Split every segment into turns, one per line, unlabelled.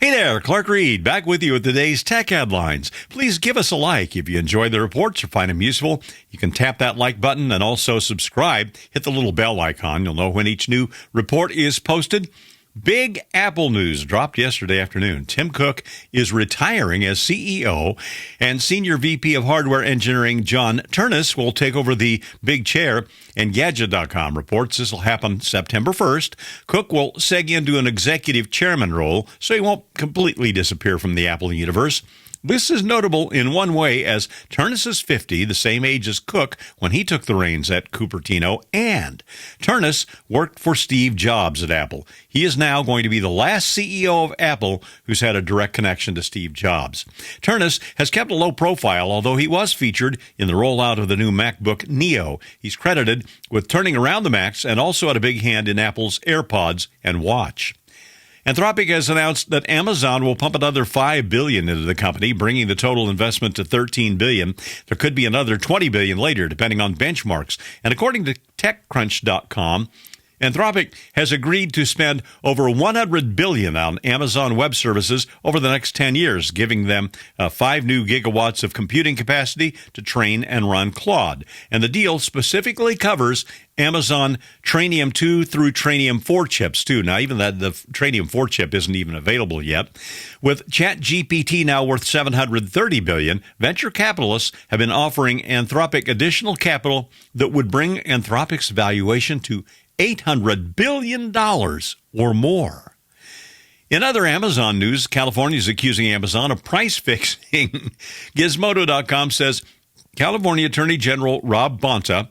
Hey there, Clark Reid, back with you with today's tech headlines. Please give us a like if you enjoy the reports or find them useful. You can tap that like button and also subscribe. Hit the little bell icon. You'll know when each new report is posted. Big Apple news dropped yesterday afternoon. Tim Cook is retiring as CEO, and Senior VP of Hardware Engineering John Ternus will take over the big chair. And Gadget.com reports this will happen September 1st. Cook will seg into an executive chairman role, so he won't completely disappear from the Apple universe. This is notable in one way, as Ternus is 50, the same age as Cook when he took the reins at Cupertino, and Ternus worked for Steve Jobs at Apple. He is now going to be the last CEO of Apple who's had a direct connection to Steve Jobs. Ternus has kept a low profile, although he was featured in the rollout of the new MacBook Neo. He's credited with turning around the Macs and also had a big hand in Apple's AirPods and Watch. Anthropic has announced that Amazon will pump another $5 billion into the company, bringing the total investment to $13 billion. There could be another $20 billion later, depending on benchmarks. And according to TechCrunch.com, Anthropic has agreed to spend over $100 billion on Amazon Web Services over the next 10 years, giving them 5 new gigawatts of computing capacity to train and run Claude. And the deal specifically covers Amazon Trainium 2 through Trainium 4 chips, too. Now, even the Trainium 4 chip isn't even available yet. With ChatGPT now worth $730 billion, venture capitalists have been offering Anthropic additional capital that would bring Anthropic's valuation to $800 billion or more. In other Amazon news, California is accusing Amazon of price fixing. Gizmodo.com says California Attorney General Rob Bonta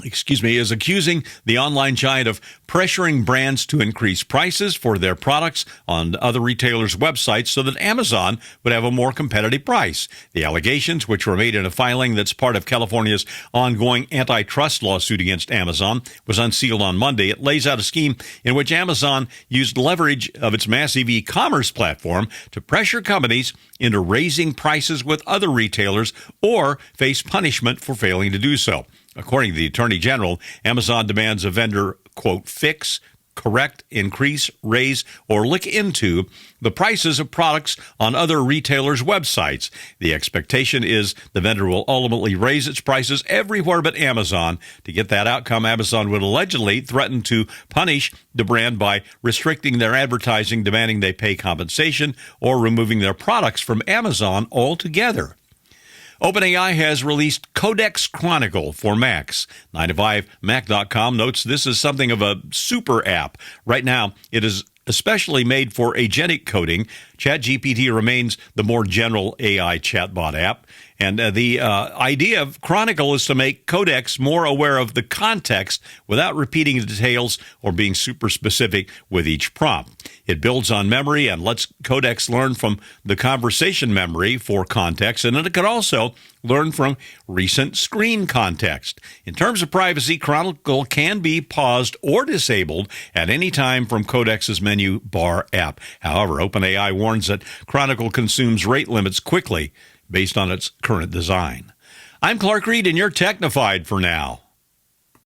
is accusing the online giant of pressuring brands to increase prices for their products on other retailers' websites so that Amazon would have a more competitive price. The allegations, which were made in a filing that's part of California's ongoing antitrust lawsuit against Amazon, was unsealed on Monday. It lays out a scheme in which Amazon used leverage of its massive e-commerce platform to pressure companies into raising prices with other retailers or face punishment for failing to do so. According to the Attorney General, Amazon demands a vendor, quote, fix, correct, increase, raise, or look into the prices of products on other retailers' websites. The expectation is the vendor will ultimately raise its prices everywhere but Amazon. To get that outcome, Amazon would allegedly threaten to punish the brand by restricting their advertising, demanding they pay compensation, or removing their products from Amazon altogether. OpenAI has released Codex Chronicle for Macs. 9to5Mac.com notes this is something of a super app. Right now, it is especially made for agentic coding. ChatGPT remains the more general AI chatbot app. And the idea of Chronicle is to make Codex more aware of the context without repeating the details or being super specific with each prompt. It builds on memory and lets Codex learn from the conversation memory for context, and then it could also learn from recent screen context. In terms of privacy, Chronicle can be paused or disabled at any time from Codex's menu bar app. However, OpenAI warns that Chronicle consumes rate limits quickly based on its current design. I'm Clark Reid, and you're Technified for now.